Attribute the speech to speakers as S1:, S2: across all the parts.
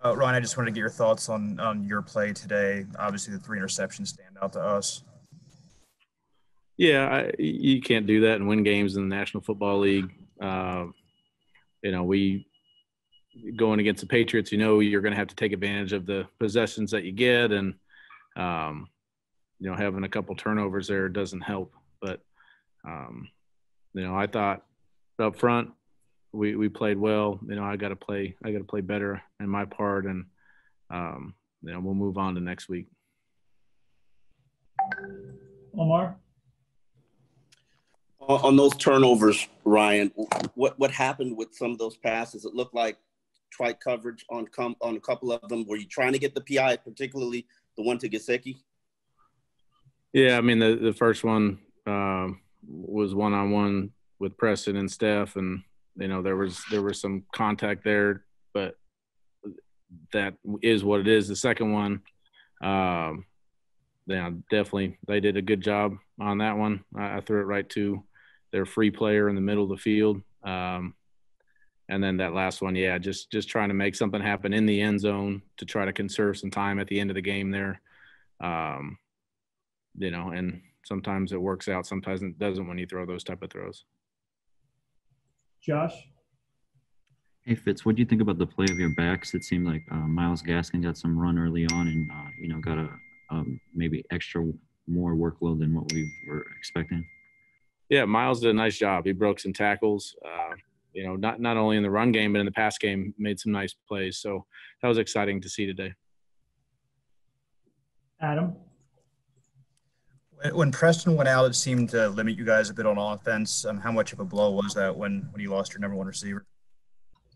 S1: Ryan, I just wanted to get your thoughts on your play today. Obviously, the three interceptions stand out to us.
S2: Yeah, you can't do that and win games in the National Football League. We going against the Patriots, you're going to have to take advantage of the possessions that you get, and having a couple turnovers there doesn't help. But I thought up front we played well. I got to play better in my part, and we'll move on to next week.
S3: Omar?
S4: On those turnovers, Ryan, what happened with some of those passes? It looked like trike coverage on a couple of them. Were you trying to get the PI, particularly the one to Gesicki?
S2: Yeah, I mean the first one was one-on-one with Preston and Steph, and there was some contact there, but that is what it is. The second one, definitely they did a good job on that one. I threw it right to their free player in the middle of the field. And then that last one, just trying to make something happen in the end zone to try to conserve some time at the end of the game there. And sometimes it works out, sometimes it doesn't when you throw those type of throws.
S3: Josh?
S5: Hey, Fitz, what do you think about the play of your backs? It seemed like Myles Gaskin got some run early on and, got a maybe extra more workload than what we were expecting.
S2: Yeah, Myles did a nice job. He broke some tackles, not only in the run game, but in the pass game, made some nice plays. So that was exciting to see today.
S3: Adam?
S1: When Preston went out, it seemed to limit you guys a bit on offense. How much of a blow was that when you lost your number one receiver?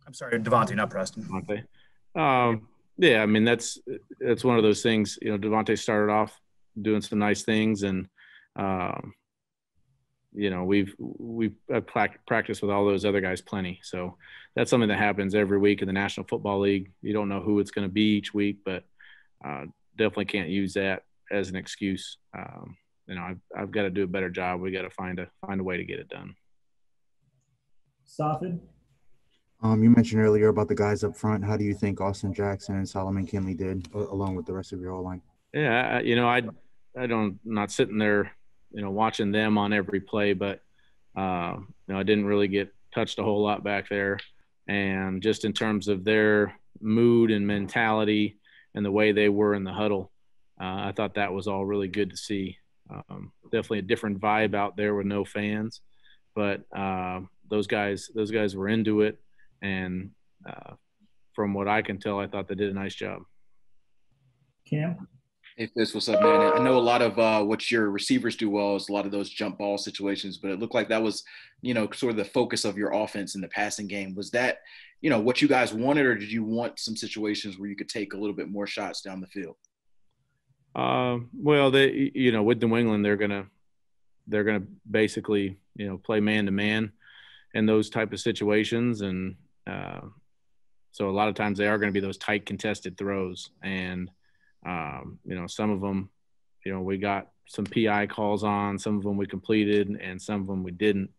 S1: I'm sorry, Devontae, not Preston.
S2: Devontae. Yeah, I mean, that's one of those things. Devontae started off doing some nice things, and we've practiced with all those other guys plenty. So that's something that happens every week in the National Football League. You don't know who it's going to be each week, but definitely can't use that as an excuse. I've got to do a better job. We got to find a way to get it done.
S3: Safid?
S6: You mentioned earlier about the guys up front. How do you think Austin Jackson and Solomon Kinley did, along with the rest of your O-line?
S2: Yeah, I don't not sitting there, watching them on every play, but I didn't really get touched a whole lot back there, and just in terms of their mood and mentality and the way they were in the huddle, I thought that was all really good to see. Definitely a different vibe out there with no fans, but those guys were into it. And from what I can tell, I thought they did a nice job.
S3: Cam?
S7: Hey, Fitz, what's up, man? I know a lot of what your receivers do well is a lot of those jump ball situations, but it looked like that was, sort of the focus of your offense in the passing game. Was that, what you guys wanted, or did you want some situations where you could take a little bit more shots down the field?
S2: Well, they, with New England, they're gonna basically, play man to man in those type of situations, and so a lot of times they are going to be those tight contested throws, and some of them, we got some PI calls on, some of them we completed, and some of them we didn't.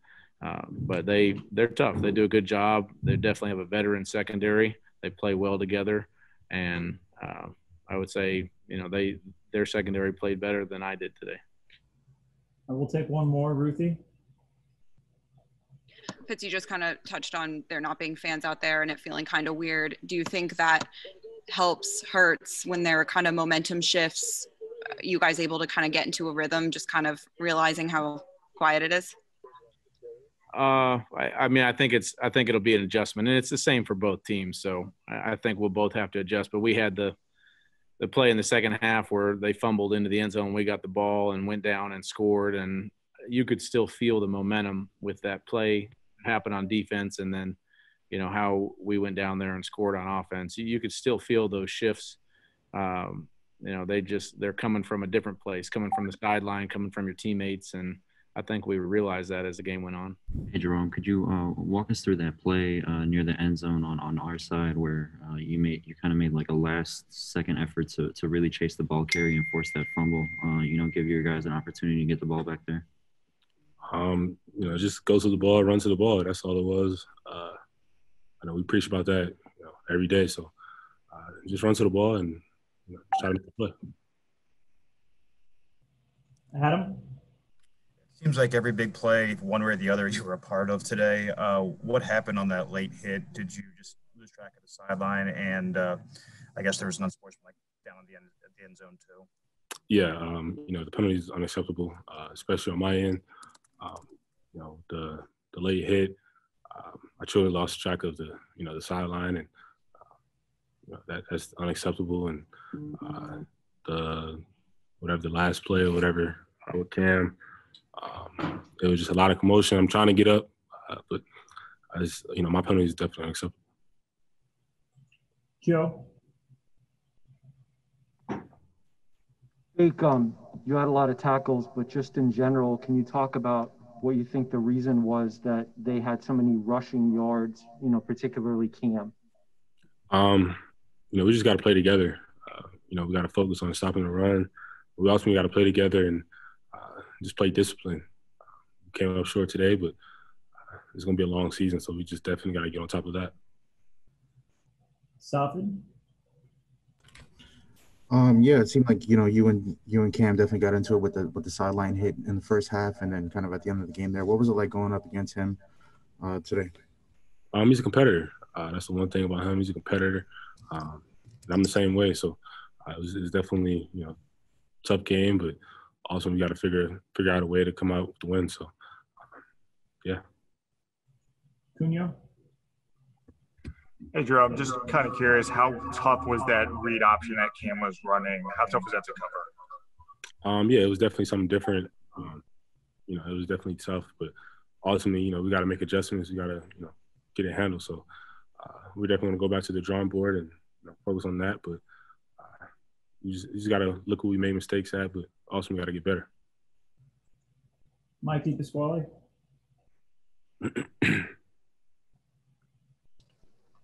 S2: But they're tough. They do a good job. They definitely have a veteran secondary. They play well together, and I would say their secondary played better than I did today.
S3: I will take one more, Ruthie.
S8: Fitz, you just kind of touched on there not being fans out there and it feeling kind of weird. Do you think that hurts when there are kind of momentum shifts? You guys able to kind of get into a rhythm, just kind of realizing how quiet it is?
S2: I think it'll be an adjustment, and it's the same for both teams. So I think we'll both have to adjust. But we had the play in the second half where they fumbled into the end zone. We got the ball and went down and scored, and you could still feel the momentum with that play happen on defense, and then how we went down there and scored on offense. You could still feel those shifts. They're coming from a different place, coming from the sideline, coming from your teammates, and I think we realized that as the game went on.
S5: Hey, Jerome, could you walk us through that play near the end zone on our side where you kind of made like a last-second effort to really chase the ball carry and force that fumble, give your guys an opportunity to get the ball back there?
S9: Just go to the ball, run to the ball. That's all it was. I know we preach about that every day. So just run to the ball and try to make the play.
S3: Adam?
S1: Seems like every big play, one way or the other, you were a part of today. What happened on that late hit? Did you just lose track of the sideline? And I guess there was an unsportsmanlike down at the end zone too.
S9: Yeah, the penalty is unacceptable, especially on my end. The late hit, I truly lost track of the sideline, and that's unacceptable. And the last play or whatever with Cam, it was just a lot of commotion. I'm trying to get up, but my penalty is definitely unacceptable.
S3: Joe?
S10: Jake, you had a lot of tackles, but just in general, can you talk about what you think the reason was that they had so many rushing yards, particularly Cam?
S9: We just got to play together. We got to focus on stopping the run. We also got to play together and just play discipline. We came up short today, but it's going to be a long season, so we just definitely got to get on top of that.
S3: Safi?
S6: Yeah, it seemed like you and Cam definitely got into it with the sideline hit in the first half, and then kind of at the end of the game there. What was it like going up against him today?
S9: He's a competitor. That's the one thing about him. He's a competitor. And I'm the same way. So it was definitely tough game, but also we got to figure out a way to come out with the win. So yeah.
S3: Cunha?
S11: Hey, Jerome, just kind of curious, how tough was that read option that Cam was running? How tough was that to cover?
S9: Yeah, it was definitely something different. It was definitely tough, but ultimately, we got to make adjustments. We got to, get it handled. So we definitely want to go back to the drawing board and focus on that. But you just got to look what we made mistakes at, but also we got to get better.
S3: Mikey Pasquale?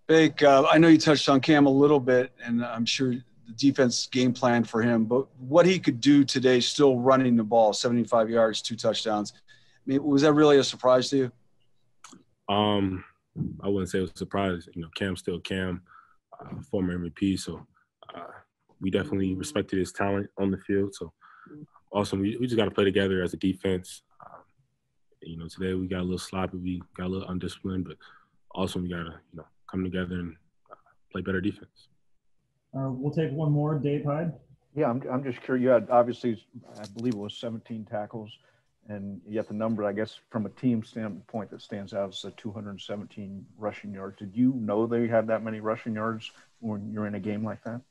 S12: Bake, I know you touched on Cam a little bit, and I'm sure the defense game plan for him, but what he could do today still running the ball, 75 yards, 2 touchdowns. I mean, was that really a surprise to you?
S9: I wouldn't say it was a surprise. Cam's still Cam, former MVP, so we definitely respected his talent on the field. So also we just got to play together as a defense. Today we got a little sloppy, we got a little undisciplined, but also we got to, come together and play better defense.
S3: We'll take one more. Dave Hyde.
S13: Yeah, I'm just curious. You had obviously, I believe it was 17 tackles, and yet the number, I guess, from a team standpoint that stands out is the 217 rushing yards. Did you know they had that many rushing yards when you're in a game like that?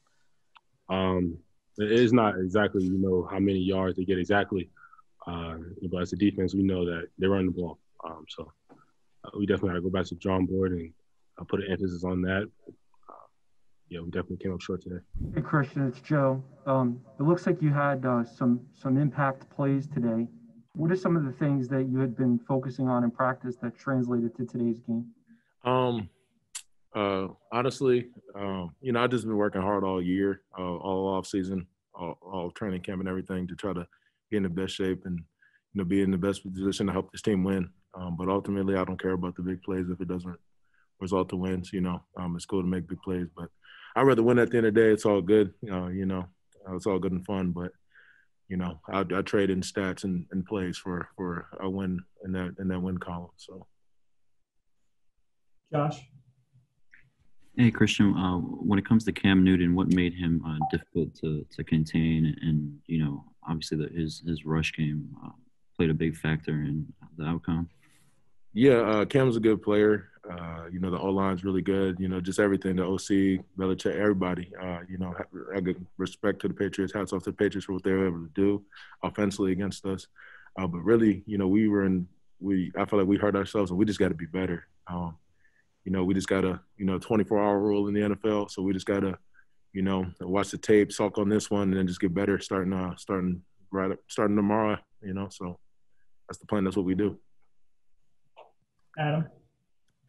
S9: It is not exactly, how many yards they get exactly. But as a defense, we know that they run the ball. So we definitely got to go back to the drawing board and put an emphasis on that. We definitely came up short today.
S10: Hey, Christian, it's Joe. It looks like you had some impact plays today. What are some of the things that you had been focusing on in practice that translated to today's game?
S2: Honestly, I've just been working hard all year, all off season, all training camp and everything to try to get in the best shape and, be in the best position to help this team win. But ultimately, I don't care about the big plays if it doesn't result to wins. It's cool to make big plays, but I'd rather win at the end of the day. It's all good. It's all good and fun, but I trade in stats and plays for a win in that win column. So,
S3: Josh.
S5: Hey, Christian, when it comes to Cam Newton, what made him difficult to contain? And, obviously his rush game played a big factor in the outcome.
S2: Yeah, Cam's a good player. The O-line's really good. Just everything, the OC, Belichick, everybody. I give respect to the Patriots. Hats off to the Patriots for what they were able to do offensively against us. But really, I feel like we hurt ourselves, and we just got to be better. We just got a 24-hour rule in the NFL, so we just got to, watch the tape, sulk on this one, and then just get better starting tomorrow. So that's the plan. That's what we do.
S3: Adam.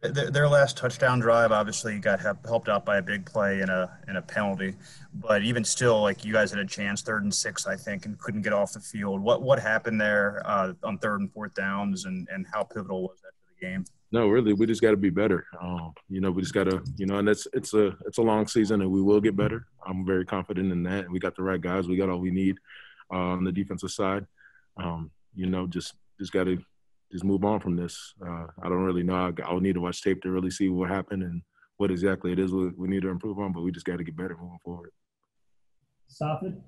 S1: Their last touchdown drive obviously got helped out by a big play and a penalty, but even still, like, you guys had a chance, 3rd and 6, I think, and couldn't get off the field. What happened there on 3rd and 4th downs, and how pivotal was that for the game?
S9: No, really, we just got to be better. We just got to, and it's a long season, and we will get better. I'm very confident in that. We got the right guys. We got all we need on the defensive side. Just got to just move on from this. I don't really know. I'll need to watch tape to really see what happened and what exactly it is we need to improve on. But we just got to get better moving forward.
S3: Safid?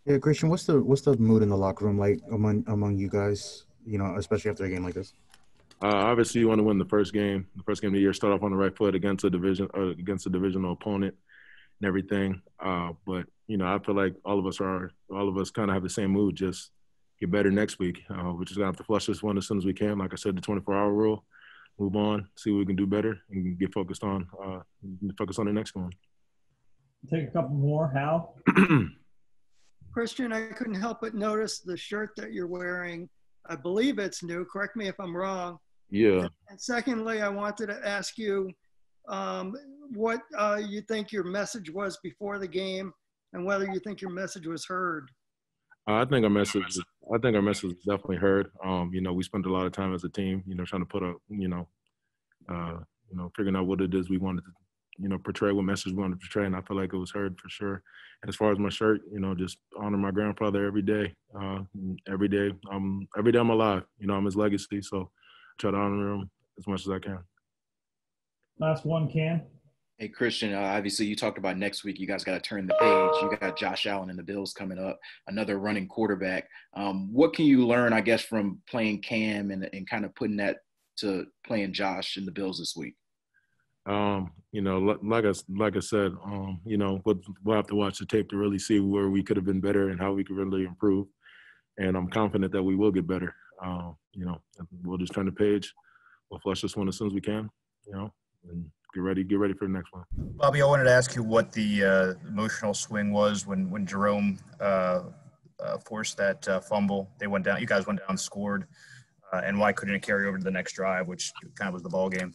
S6: Yeah, Christian, what's the mood in the locker room like among you guys? Especially after a game like this.
S9: Obviously, you want to win the first game of the year. Start off on the right foot against a divisional opponent and everything. But I feel like all of us kind of have the same mood. Just get better next week. We're just gonna have to flush this one as soon as we can. Like I said, the 24-hour rule. Move on, see what we can do better, and get focused on the next one.
S3: Take a couple more. Hal?
S14: Christian, I couldn't help but notice the shirt that you're wearing. I believe it's new. Correct me if I'm wrong.
S9: Yeah.
S14: And secondly, I wanted to ask you what you think your message was before the game and whether you think your message was heard.
S9: I think our message was definitely heard. We spent a lot of time as a team, trying to put figuring out what it is we wanted to, portray, what message we wanted to portray, and I feel like it was heard for sure. And as far as my shirt, just honor my grandfather every day. Every day I'm alive. I'm his legacy, so I try to honor him as much as I can.
S3: Last one, Cam.
S7: Hey, Christian, obviously you talked about next week. You guys got to turn the page. You got Josh Allen and the Bills coming up, another running quarterback. What can you learn, I guess, from playing Cam and kind of putting that to playing Josh and the Bills this week?
S9: Like I said, we'll have to watch the tape to really see where we could have been better and how we could really improve. And I'm confident that we will get better. We'll just turn the page. We'll flush this one as soon as we can, and get ready for the next one.
S1: Bobby, I wanted to ask you what the emotional swing was when Jerome forced that fumble. They went down. You guys went down, scored, and why couldn't it carry over to the next drive, which kind of was the ball game?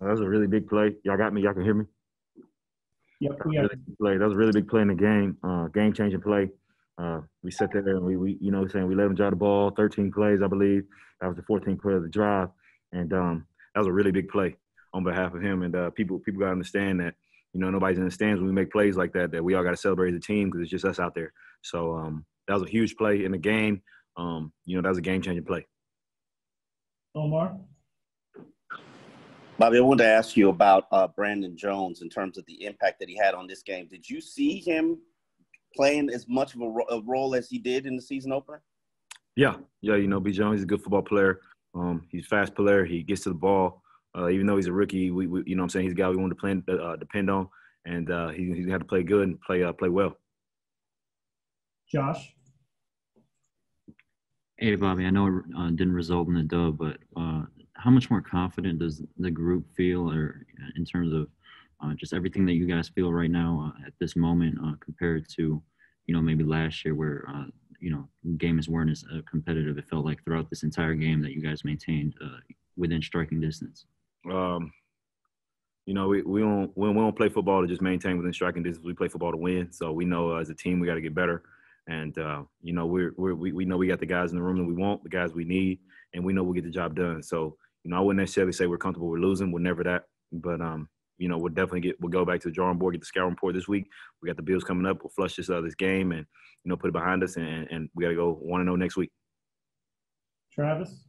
S15: That was a really big play. Y'all got me? Y'all can hear me?
S3: Yep.
S15: That was a really big play in the game. Game-changing play. We sat there and we we let them drive the ball. 13 plays, I believe. That was the 14th play of the drive, and that was a really big play on behalf of him. And people got to understand that nobody's in the stands when we make plays like that. That we all got to celebrate as a team because it's just us out there. So that was a huge play in the game. That was a game-changing play.
S3: Omar?
S4: Bobby, I wanted to ask you about Brandon Jones in terms of the impact that he had on this game. Did you see him playing as much of a role as he did in the season opener?
S15: Yeah. B. Jones, he's a good football player. He's a fast player. He gets to the ball. Even though he's a rookie, we he's a guy we want to depend on, and he had to play good and play well.
S3: Josh?
S5: Hey, Bobby, I know it didn't result in a dub, but how much more confident does the group feel, or in terms of just everything that you guys feel right now at this moment compared to, maybe last year where, games weren't as competitive? It felt like throughout this entire game that you guys maintained within striking distance.
S15: We don't play football to just maintain within striking distance. We play football to win. So we know as a team we got to get better. And we know we got the guys in the room that we want, the guys we need, and we know we'll get the job done. So I wouldn't necessarily say we're comfortable with losing. We're never that. But we'll go back to the drawing board, get the scouting report this week. We got the Bills coming up. We'll flush this game and put it behind us, and we got to go 1-0 next week.
S3: Travis?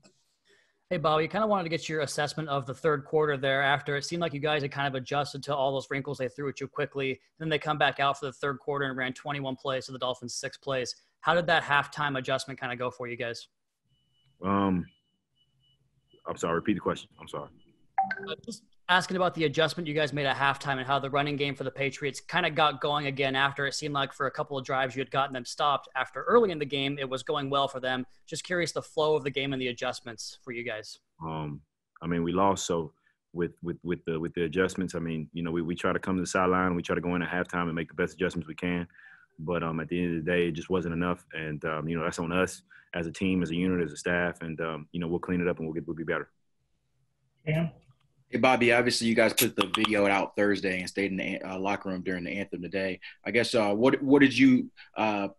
S16: Hey, Bobby, kind of wanted to get your assessment of the third quarter there after it seemed like you guys had kind of adjusted to all those wrinkles they threw at you quickly. Then they come back out for the third quarter and ran 21 plays to the Dolphins' 6 plays. How did that halftime adjustment kind of go for you guys?
S15: I'm sorry. Repeat the question. I'm sorry.
S16: Just asking about the adjustment you guys made at halftime and how the running game for the Patriots kind of got going again after it seemed like for a couple of drives you had gotten them stopped. After early in the game, it was going well for them. Just curious the flow of the game and the adjustments for you guys.
S15: We lost, so with the adjustments, we try to come to the sideline. We try to go in at halftime and make the best adjustments we can. But at the end of the day, it just wasn't enough. And, that's on us as a team, as a unit, as a staff. And, we'll clean it up and we'll be better.
S3: Cam?
S7: Hey, Bobby, obviously you guys put the video out Thursday and stayed in the locker room during the anthem today. I guess what did you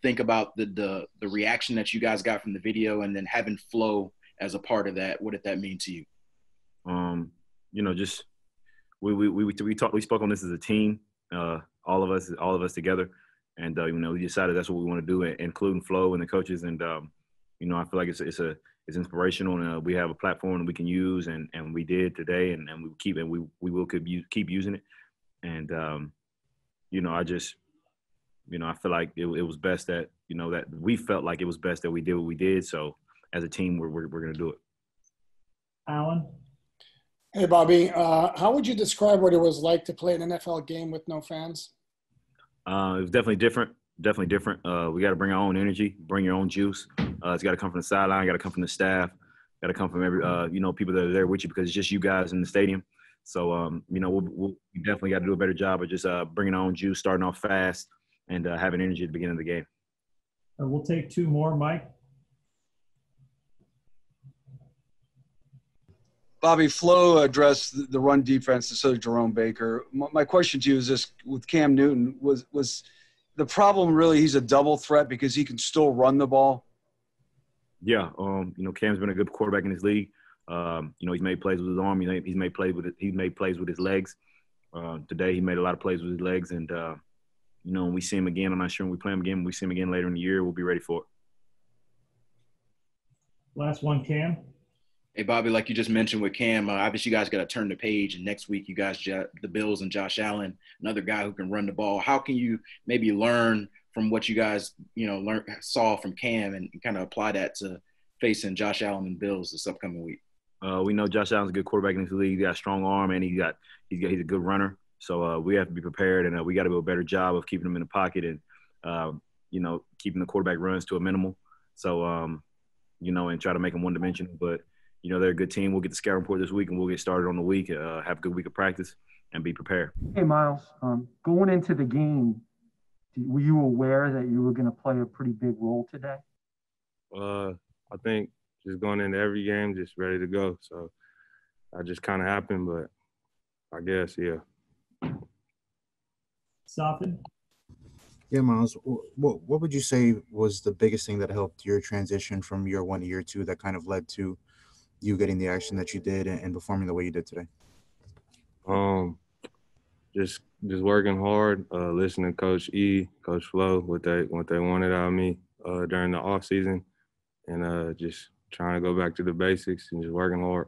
S7: think about the reaction that you guys got from the video and then having Flo as a part of that? What did that mean to you?
S15: Just we spoke on this as a team, all of us together, and we decided that's what we want to do, including Flo and the coaches, and I feel like it's inspirational, and we have a platform that we can use, and we did today, and we will keep using it, and I feel like it was best that that we felt like it was best that we did what we did. So as a team, we're going to do it.
S3: Alan?
S17: Hey, Bobby. How would you describe what it was like to play an NFL game with no fans?
S15: It was definitely different. Definitely different. We got to bring our own energy, bring your own juice. It's got to come from the sideline, got to come from the staff, got to come from every people that are there with you, because it's just you guys in the stadium. So we definitely got to do a better job of just bringing our own juice, starting off fast, and having energy at the beginning of the game.
S3: We'll take two more, Mike.
S12: Bobby, Flo addressed the run defense, so did Jerome Baker. My question to you is this: with Cam Newton, was the problem really he's a double threat because he can still run the ball?
S15: Yeah, Cam's been a good quarterback in this league. He's made plays with his arm. He's made plays with his legs. Today he made a lot of plays with his legs, and when we see him again, I'm not sure when we play him again. When we see him again later in the year, we'll be ready for it.
S3: Last one, Cam.
S7: Hey, Bobby, like you just mentioned with Cam, obviously you guys got to turn the page. And next week, you guys, the Bills and Josh Allen, another guy who can run the ball. How can you maybe learn from what you guys, saw from Cam and kind of apply that to facing Josh Allen and Bills this upcoming week?
S15: We know Josh Allen's a good quarterback in this league. He got a strong arm, and he's a good runner. So we have to be prepared, and we got to do a better job of keeping him in the pocket and, keeping the quarterback runs to a minimal. So, and try to make them one-dimensional. But, they're a good team. We'll get the scout report this week, and we'll get started on the week, have a good week of practice, and be prepared.
S10: Hey, Myles, going into the game, were you aware that you were going to play a pretty big role today?
S9: I think just going into every game, just ready to go. So that just kind of happened, but I guess, yeah.
S3: Sofin?
S6: Yeah, Myles, what would you say was the biggest thing that helped your transition from year one to year two that kind of led to you getting the action that you did and performing the way you did today?
S9: Just working hard, listening to Coach E, Coach Flo, what they wanted out of me during the off season, and just trying to go back to the basics and just working hard.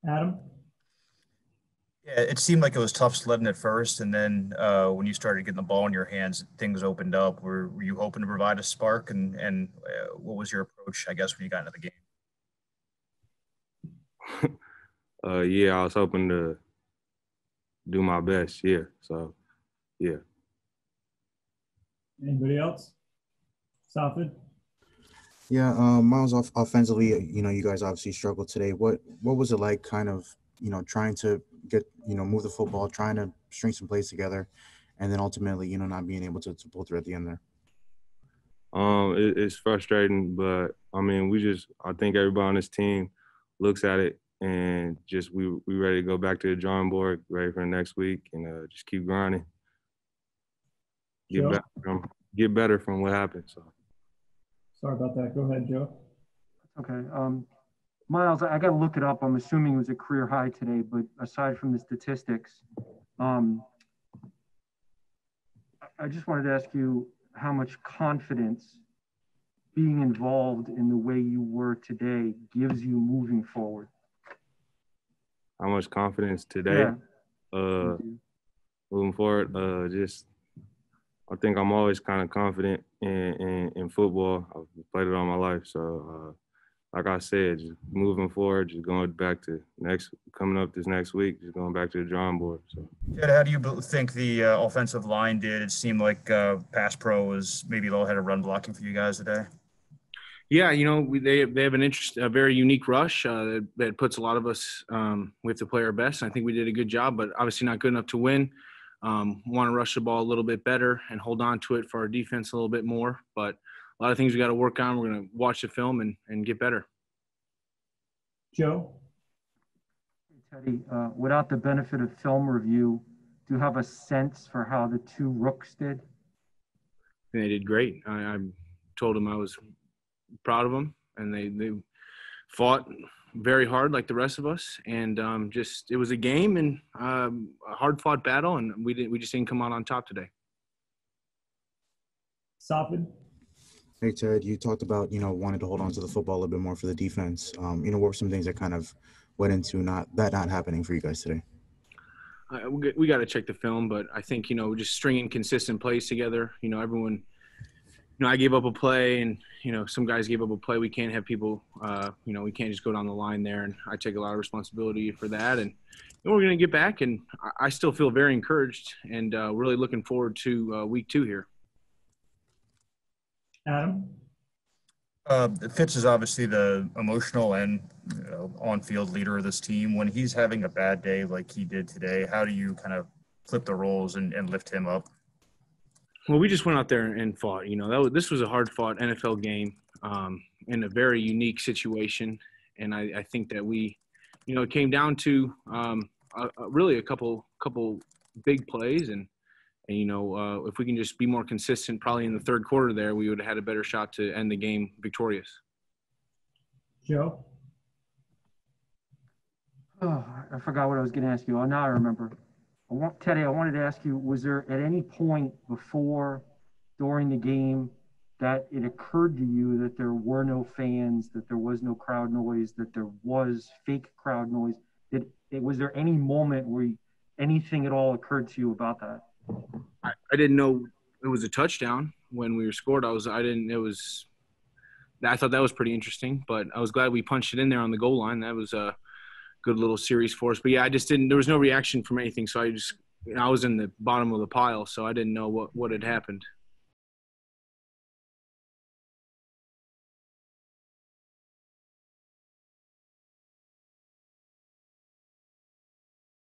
S3: Adam?
S1: Yeah, it seemed like it was tough sledding at first, and then when you started getting the ball in your hands, things opened up. Were you hoping to provide a spark, and what was your approach, I guess, when you got into the game?
S9: Yeah, I was hoping to do my best, yeah. So, yeah.
S3: Anybody else? Sofin?
S6: Yeah, Myles, offensively, you guys obviously struggled today. What was it like kind of, trying to get, move the football, trying to string some plays together, and then ultimately, not being able to pull through at the end there?
S9: It's frustrating, but I mean, I think everybody on this team looks at it and just we ready to go back to the drawing board, ready for the next week, and just keep grinding. Get better from what happened. So.
S3: Sorry about that. Go ahead, Joe.
S10: Okay. Myles, I got to look it up. I'm assuming it was a career high today, but aside from the statistics, I just wanted to ask you how much confidence being involved in the way you were today gives you moving forward.
S9: How much confidence today?
S10: Yeah.
S9: Moving forward, I think I'm always kind of confident in football. I've played it all my life. So, like I said, just moving forward, just going back to coming up this next week, just going back to the drawing board. So,
S1: Ted, how do you think the offensive line did? It seemed like pass pro was maybe a little ahead of run blocking for you guys today.
S2: Yeah, they have a very unique rush that puts a lot of us. We have to play our best. I think we did a good job, but obviously not good enough to win. Want to rush the ball a little bit better and hold on to it for our defense a little bit more. But a lot of things we got to work on. We're going to watch the film and get better.
S3: Joe?
S10: Teddy, without the benefit of film review, do you have a sense for how the two rooks did?
S2: They did great. I told them I was proud of them, and they fought very hard like the rest of us, and it was a game and a hard-fought battle, and we just didn't come out on top today.
S3: Safid?
S6: Hey, Ted, you talked about, wanting to hold on to the football a little bit more for the defense. What were some things that kind of went into not happening for you guys today?
S2: We got to check the film, but I think, just stringing consistent plays together, everyone, I gave up a play and, some guys gave up a play. We can't have people, we can't just go down the line there. And I take a lot of responsibility for that. And we're going to get back. And I still feel very encouraged and really looking forward to week 2 here.
S3: Adam?
S1: Fitz is obviously the emotional and on-field leader of this team. When he's having a bad day like he did today, how do you kind of flip the roles and lift him up?
S2: Well, we just went out there and fought. This was a hard-fought NFL game in a very unique situation, and I think that we, it came down to really a couple big plays, and if we can just be more consistent, probably in the third quarter there, we would have had a better shot to end the game victorious.
S3: Joe?
S10: Oh, I forgot what I was going to ask you. Oh, now I remember. Teddy, I wanted to ask you, was there at any point before, during the game, that it occurred to you that there were no fans, that there was no crowd noise, that there was fake crowd noise? Was there any moment where anything at all occurred to you about that?
S2: I didn't know it was a touchdown when we were scored. I thought that was pretty interesting, but I was glad we punched it in there on the goal line. That was a good little series for us. But yeah, there was no reaction from anything. So I was in the bottom of the pile. So I didn't know what had happened.